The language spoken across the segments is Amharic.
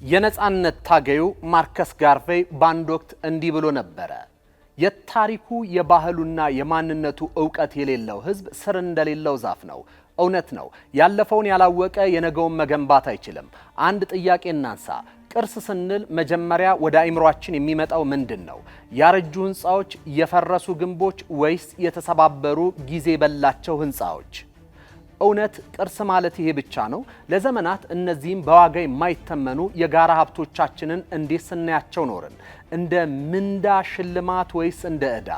የነጻነት ታገዩ ማርከስ ጋርቬይ ባንድ ወቅት እንዲህ ብሎ ነበር። የታሪኩ የባህሉና የማንነቱ ዕውቀት የሌለው ህዝብ ስር እንደሌለው ዛፍ ነው። እውነት ነው። ያለፈውን ያላወቀ የነገውን መገንባት አይችልም። አንድ ጥያቄ እናንሳ። ቅርስ ስንል መጀመሪያ ወደ አእምሮአችን የሚመጣው ምንድነው? ያረጁ ህንጻዎች፣ የፈረሱ ግንቦች ወይስ የተሰባበሩ ጊዜ በላቸው ህንጻዎች? እውነት ቅርስ ማለት ይሄ ብቻ ነው? ለዘመናት እነዚህም በዋጋ የማይተመኑ የጋራ ሀብቶቻችንን እንዴት ስናያቸው ኖርን? እንደ ምንዳ ሽልማት ወይስ እንደ ዕዳ?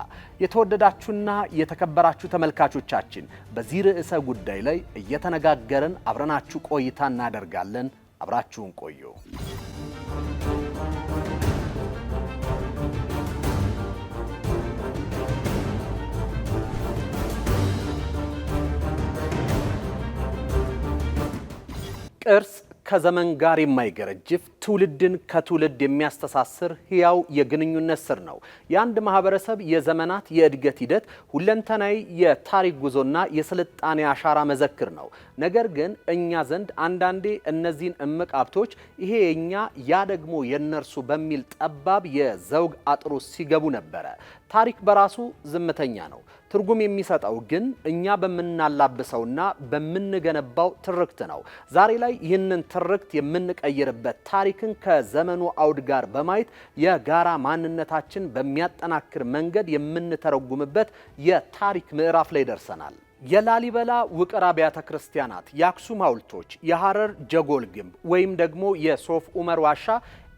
የተወደዳችሁና የተከበራችሁ ተመልካቾቻችን በዚህ ርዕሰ ጉዳይ ላይ እየተነጋገርን አብረናችሁ ቆይታ እናደርጋለን። አብራችሁን ቆዩ። ቅርስ ከዘመን ጋር የማይገረጅፍ ትውልድን ከትውልድ የሚያስተሳስር ህያው የግንኙነት ስር ነው። የአንድ ማህበረሰብ የዘመናት የእድገት ሂደት ሁለንተናዊ የታሪክ ጉዞና የስልጣኔ አሻራ መዘክር ነው። ነገር ግን እኛ ዘንድ አንዳንዴ እነዚህን እምቅ ሀብቶች ይሄ የኛ ያ ደግሞ የነርሱ በሚል ጠባብ የዘውግ አጥሩ ሲገቡ ነበረ። ታሪክ በራሱ ዝምተኛ ነው። ትርጉም የሚሰጠው ግን እኛ በምናላብሰውና በምንገነባው ትርክት ነው። ዛሬ ላይ ይህንን ትርክት የምንቀይርበት ታሪክን ከዘመኑ አውድ ጋር በማየት የጋራ ማንነታችን በሚያጠናክር መንገድ የምንተረጉምበት የታሪክ ምዕራፍ ላይ ደርሰናል። የላሊበላ ውቅር አብያተ ክርስቲያናት፣ የአክሱም ሐውልቶች፣ የሐረር ጀጎል ግንብ ወይም ደግሞ የሶፍ ዑመር ዋሻ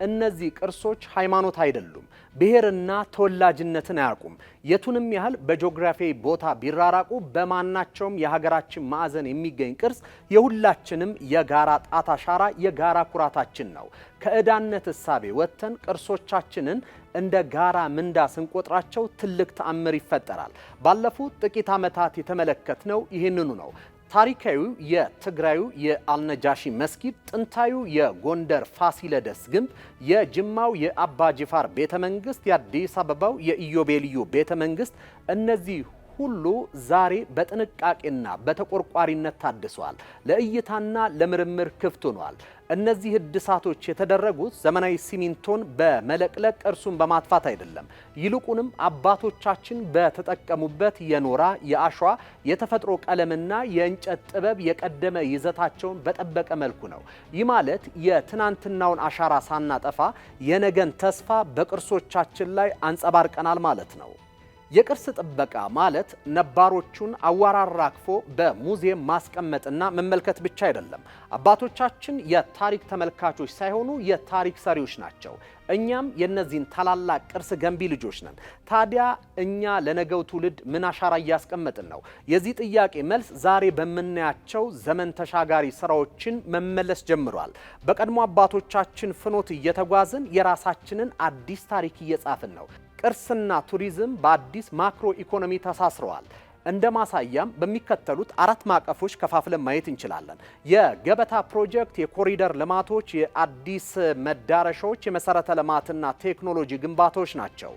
እነዚህ ቅርሶች ሃይማኖት አይደሉም። ብሔርና ተወላጅነትን አያውቁም። የቱንም ያህል በጂኦግራፊያዊ ቦታ ቢራራቁ በማናቸውም የሀገራችን ማዕዘን የሚገኝ ቅርስ የሁላችንም የጋራ ጣት አሻራ፣ የጋራ ኩራታችን ነው። ከዕዳነት እሳቤ ወጥተን ቅርሶቻችንን እንደ ጋራ ምንዳ ስንቆጥራቸው ትልቅ ተአምር ይፈጠራል። ባለፉት ጥቂት ዓመታት የተመለከትነው ይህንኑ ነው። ታሪካዊው የትግራዩ የአልነጃሺ መስጊድ፣ ጥንታዊው የጎንደር ፋሲለደስ ግንብ፣ የጅማው የአባ ጅፋር ቤተመንግስት፣ የአዲስ አበባው የኢዮቤልዩ ቤተመንግስት እነዚህ ሁሉ ዛሬ በጥንቃቄና በተቆርቋሪነት ታድሰዋል። ለእይታና ለምርምር ክፍት ሆነዋል። እነዚህ እድሳቶች የተደረጉት ዘመናዊ ሲሚንቶን በመለቅለቅ እርሱን በማጥፋት አይደለም። ይልቁንም አባቶቻችን በተጠቀሙበት የኖራ፣ የአሸዋ፣ የተፈጥሮ ቀለምና የእንጨት ጥበብ የቀደመ ይዘታቸውን በጠበቀ መልኩ ነው። ይህ ማለት የትናንትናውን አሻራ ሳናጠፋ የነገን ተስፋ በቅርሶቻችን ላይ አንጸባርቀናል ማለት ነው። የቅርስ ጥበቃ ማለት ነባሮቹን አዋራራክፎ በሙዚየም ማስቀመጥና መመልከት ብቻ አይደለም። አባቶቻችን የታሪክ ተመልካቾች ሳይሆኑ የታሪክ ሰሪዎች ናቸው። እኛም የነዚህን ታላላቅ ቅርስ ገንቢ ልጆች ነን። ታዲያ እኛ ለነገው ትውልድ ምን አሻራ እያስቀመጥን ነው? የዚህ ጥያቄ መልስ ዛሬ በምናያቸው ዘመን ተሻጋሪ ስራዎችን መመለስ ጀምሯል። በቀድሞ አባቶቻችን ፍኖት እየተጓዝን የራሳችንን አዲስ ታሪክ እየጻፍን ነው። ቅርስና ቱሪዝም በአዲስ ማክሮ ኢኮኖሚ ተሳስረዋል። እንደ ማሳያም በሚከተሉት አራት ማዕቀፎች ከፋፍለን ማየት እንችላለን። የገበታ ፕሮጀክት፣ የኮሪደር ልማቶች፣ የአዲስ መዳረሻዎች፣ የመሰረተ ልማትና ቴክኖሎጂ ግንባታዎች ናቸው።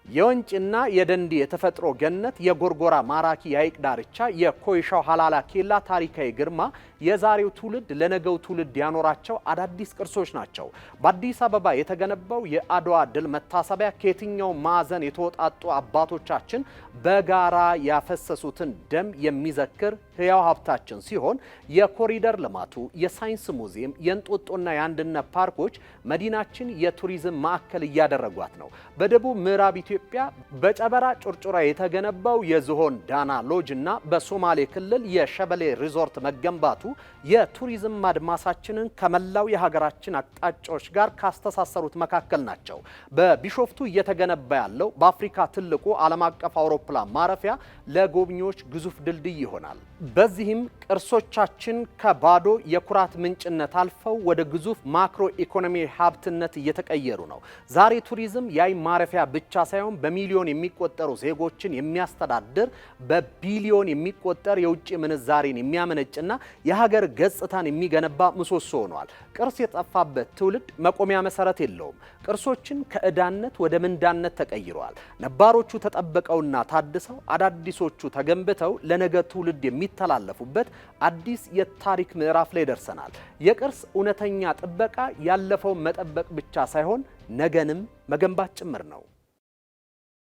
የወንጭና የደንዲ የተፈጥሮ ገነት፣ የጎርጎራ ማራኪ የሐይቅ ዳርቻ፣ የኮይሻው ሀላላ ኬላ ታሪካዊ ግርማ የዛሬው ትውልድ ለነገው ትውልድ ያኖራቸው አዳዲስ ቅርሶች ናቸው። በአዲስ አበባ የተገነባው የአድዋ ድል መታሰቢያ ከየትኛው ማዕዘን የተወጣጡ አባቶቻችን በጋራ ያፈሰሱትን ደም የሚዘክር ህያው ሀብታችን ሲሆን የኮሪደር ልማቱ፣ የሳይንስ ሙዚየም፣ የእንጦጦና የአንድነት ፓርኮች መዲናችን የቱሪዝም ማዕከል እያደረጓት ነው። በደቡብ ምዕራብ ኢትዮጵያ በጨበራ ጩርጩራ የተገነባው የዝሆን ዳና ሎጅ እና በሶማሌ ክልል የሸበሌ ሪዞርት መገንባቱ የቱሪዝም አድማሳችንን ከመላው የሀገራችን አቅጣጫዎች ጋር ካስተሳሰሩት መካከል ናቸው። በቢሾፍቱ እየተገነባ ያለው በአፍሪካ ትልቁ ዓለም አቀፍ አውሮፕላን ማረፊያ ለጎብኚዎች ግዙፍ ድልድይ ይሆናል። በዚህም ቅርሶቻችን ከባዶ የኩራት ምንጭነት አልፈው ወደ ግዙፍ ማክሮ ኢኮኖሚ ሀብትነት እየተቀየሩ ነው። ዛሬ ቱሪዝም የአይን ማረፊያ ብቻ ሳይሆን በሚሊዮን የሚቆጠሩ ዜጎችን የሚያስተዳድር፣ በቢሊዮን የሚቆጠር የውጭ ምንዛሬን የሚያመነጭና የሀገር ገጽታን የሚገነባ ምሰሶ ሆኗል። ቅርስ የጠፋበት ትውልድ መቆሚያ መሰረት የለውም። ቅርሶችን ከዕዳነት ወደ ምንዳነት ተቀይረዋል። ነባሮቹ ተጠብቀውና ታድሰው አዳዲሶቹ ተገንብተው ለነገ ትውልድ የሚተላለፉበት አዲስ የታሪክ ምዕራፍ ላይ ደርሰናል። የቅርስ እውነተኛ ጥበቃ ያለፈውን መጠበቅ ብቻ ሳይሆን ነገንም መገንባት ጭምር ነው።